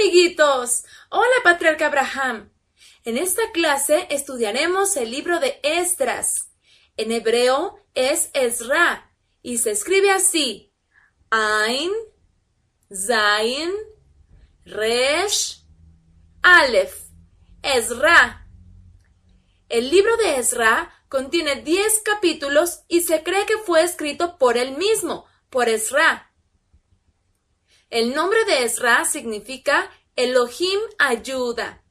amiguitos! Hola, Patriarca Abraham. En esta clase estudiaremos el libro de Esdras. En hebreo es Ezra y se escribe así: Ain, Zain, Resh, Aleph. Ezra. El libro de Ezra contiene 10 capítulos y se cree que fue escrito por él mismo, por Ezra. El nombre de Ezra significa Elohim ayuda.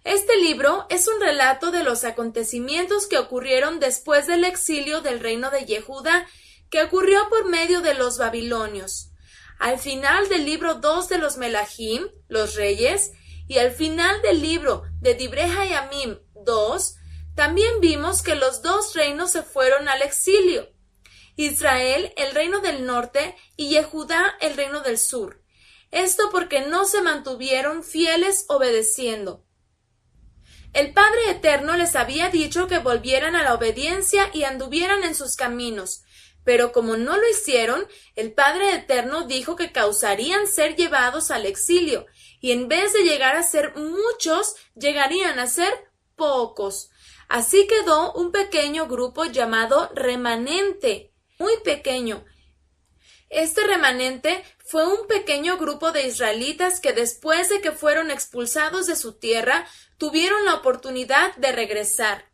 Este libro es un relato de los acontecimientos que ocurrieron después del exilio del reino de Yehuda, que ocurrió por medio de los babilonios. Al final del libro 2 de los Melahim, los reyes, y al final del libro de Divrei Hayamim 2, también vimos que los dos reinos se fueron al exilio. Israel, el reino del norte, y Yehudá, el reino del sur. Esto porque no se mantuvieron fieles obedeciendo. El Padre Eterno les había dicho que volvieran a la obediencia y anduvieran en sus caminos, pero como no lo hicieron, el Padre Eterno dijo que causarían ser llevados al exilio, y en vez de llegar a ser muchos, llegarían a ser pocos. Así quedó un pequeño grupo llamado remanente, muy pequeño. Este remanente fue un pequeño grupo de israelitas que después de que fueron expulsados de su tierra, tuvieron la oportunidad de regresar.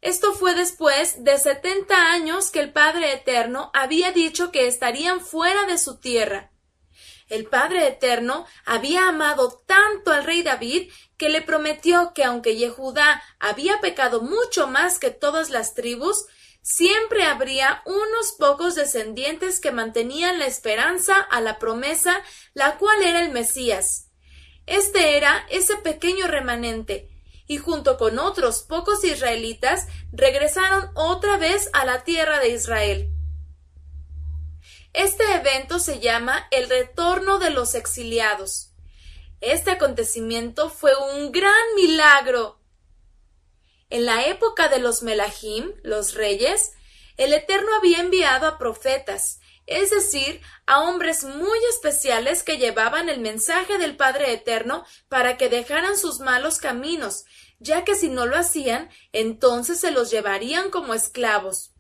Esto fue después de 70 años que el Padre Eterno había dicho que estarían fuera de su tierra. El Padre Eterno había amado tanto al rey David que le prometió que aunque Yehudá había pecado mucho más que todas las tribus, siempre habría unos pocos descendientes que mantenían la esperanza a la promesa, la cual era el Mesías. Este era ese pequeño remanente, y junto con otros pocos israelitas regresaron otra vez a la tierra de Israel. Este evento se llama el retorno de los exiliados. Este acontecimiento fue un gran milagro. En la época de los Melahim, los reyes, el Eterno había enviado a profetas, es decir, a hombres muy especiales que llevaban el mensaje del Padre Eterno para que dejaran sus malos caminos, ya que si no lo hacían, entonces se los llevarían como esclavos.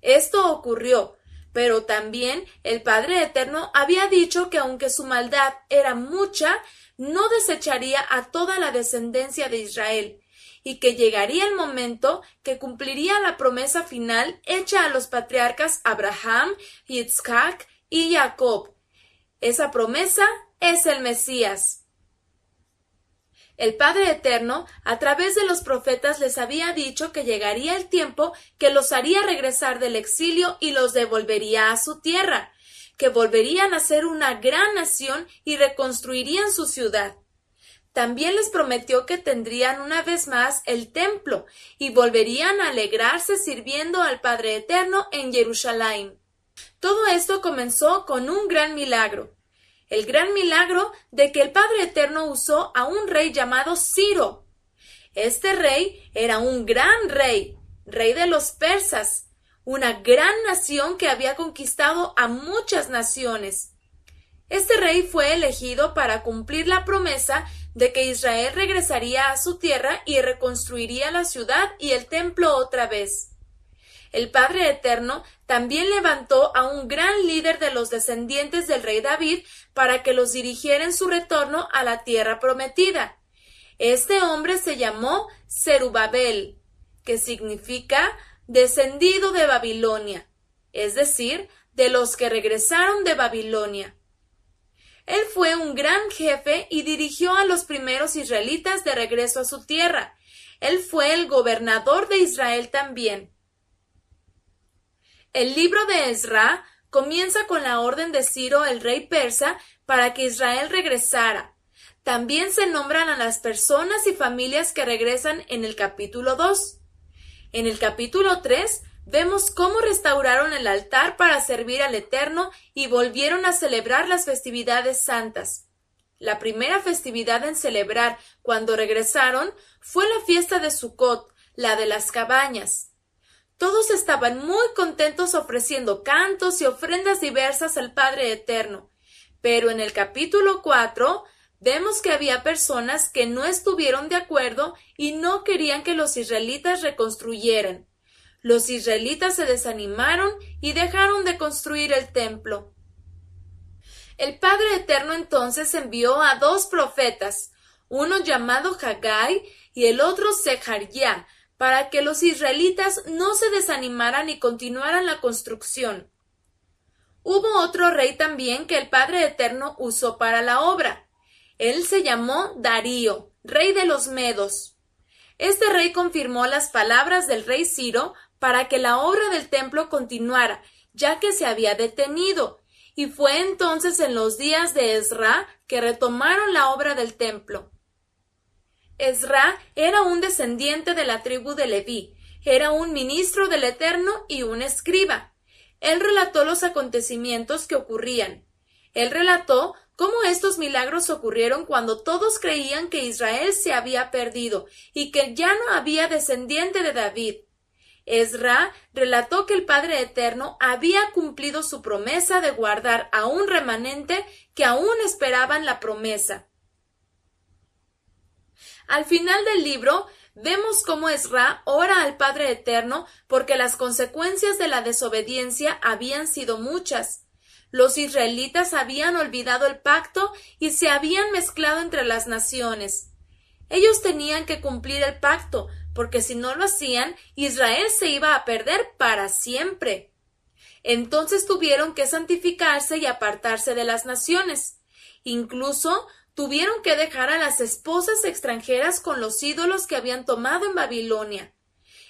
Esto ocurrió, pero también el Padre Eterno había dicho que aunque su maldad era mucha, no desecharía a toda la descendencia de Israel, y que llegaría el momento que cumpliría la promesa final hecha a los patriarcas Abraham, Yitzhak y Jacob. Esa promesa es el Mesías. El Padre Eterno, a través de los profetas, les había dicho que llegaría el tiempo que los haría regresar del exilio y los devolvería a su tierra, que volverían a ser una gran nación y reconstruirían su ciudad. También les prometió que tendrían una vez más el templo y volverían a alegrarse sirviendo al Padre Eterno en Jerusalén. Todo esto comenzó con un gran milagro. El gran milagro de que el Padre Eterno usó a un rey llamado Ciro. Este rey era un gran rey, rey de los persas, una gran nación que había conquistado a muchas naciones. Este rey fue elegido para cumplir la promesa de que Israel regresaría a su tierra y reconstruiría la ciudad y el templo otra vez. El Padre Eterno también levantó a un gran líder de los descendientes del rey David para que los dirigiera en su retorno a la tierra prometida. Este hombre se llamó Zerubabel, que significa descendido de Babilonia, es decir, de los que regresaron de Babilonia. Él fue un gran jefe y dirigió a los primeros israelitas de regreso a su tierra. Él fue el gobernador de Israel también. El libro de Ezra comienza con la orden de Ciro, el rey persa, para que Israel regresara. También se nombran a las personas y familias que regresan en el capítulo 2. En el capítulo 3 vemos cómo restauraron el altar para servir al Eterno y volvieron a celebrar las festividades santas. La primera festividad en celebrar cuando regresaron fue la fiesta de Sucot, la de las cabañas. Todos estaban muy contentos ofreciendo cantos y ofrendas diversas al Padre Eterno. Pero en el capítulo 4 vemos que había personas que no estuvieron de acuerdo y no querían que los israelitas reconstruyeran. Los israelitas se desanimaron y dejaron de construir el templo. El Padre Eterno entonces envió a 2 profetas, uno llamado Hagai y el otro Sejarjá, para que los israelitas no se desanimaran y continuaran la construcción. Hubo otro rey también que el Padre Eterno usó para la obra. Él se llamó Darío, rey de los Medos. Este rey confirmó las palabras del rey Ciro para que la obra del templo continuara, ya que se había detenido, y fue entonces en los días de Ezra que retomaron la obra del templo. Ezra era un descendiente de la tribu de Leví, era un ministro del Eterno y un escriba. Él relató los acontecimientos que ocurrían. Él relató cómo estos milagros ocurrieron cuando todos creían que Israel se había perdido y que ya no había descendiente de David. Ezra relató que el Padre Eterno había cumplido su promesa de guardar a un remanente que aún esperaban la promesa. Al final del libro, vemos cómo Ezra ora al Padre Eterno porque las consecuencias de la desobediencia habían sido muchas. Los israelitas habían olvidado el pacto y se habían mezclado entre las naciones. Ellos tenían que cumplir el pacto, porque si no lo hacían, Israel se iba a perder para siempre. Entonces tuvieron que santificarse y apartarse de las naciones. Incluso tuvieron que dejar a las esposas extranjeras con los ídolos que habían tomado en Babilonia.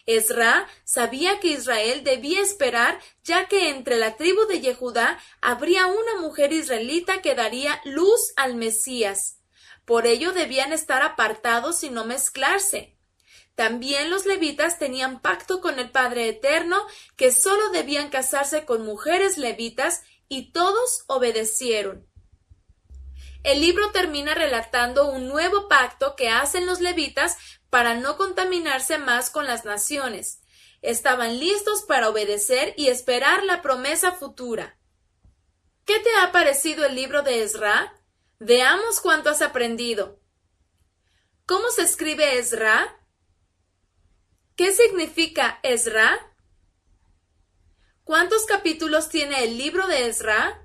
Ezra sabía que Israel debía esperar, ya que entre la tribu de Yehudá habría una mujer israelita que daría luz al Mesías. Por ello debían estar apartados y no mezclarse. También los levitas tenían pacto con el Padre Eterno, que solo debían casarse con mujeres levitas, y todos obedecieron. El libro termina relatando un nuevo pacto que hacen los levitas para no contaminarse más con las naciones. Estaban listos para obedecer y esperar la promesa futura. ¿Qué te ha parecido el libro de Ezra? Veamos cuánto has aprendido. ¿Cómo se escribe Ezra? ¿Qué significa Ezra? ¿Cuántos capítulos tiene el libro de Ezra?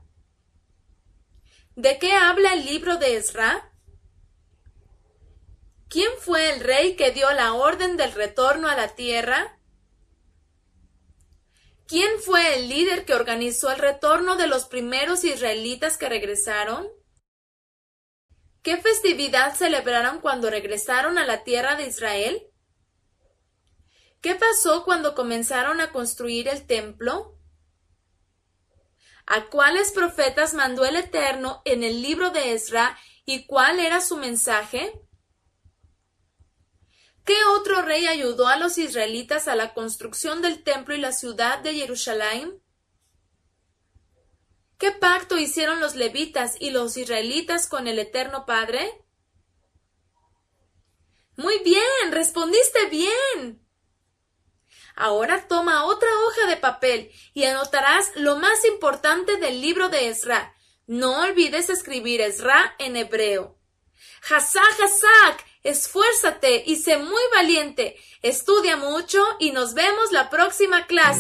¿De qué habla el libro de Ezra? ¿Quién fue el rey que dio la orden del retorno a la tierra? ¿Quién fue el líder que organizó el retorno de los primeros israelitas que regresaron? ¿Qué festividad celebraron cuando regresaron a la tierra de Israel? ¿Qué pasó cuando comenzaron a construir el templo? ¿A cuáles profetas mandó el Eterno en el libro de Ezra y cuál era su mensaje? ¿Qué otro rey ayudó a los israelitas a la construcción del templo y la ciudad de Jerusalén? ¿Qué pacto hicieron los levitas y los israelitas con el Eterno Padre? Muy bien, respondiste bien. Ahora toma otra hoja de papel y anotarás lo más importante del libro de Ezra. No olvides escribir Ezra en hebreo. Hazak, Hazak, esfuérzate y sé muy valiente. Estudia mucho y nos vemos la próxima clase.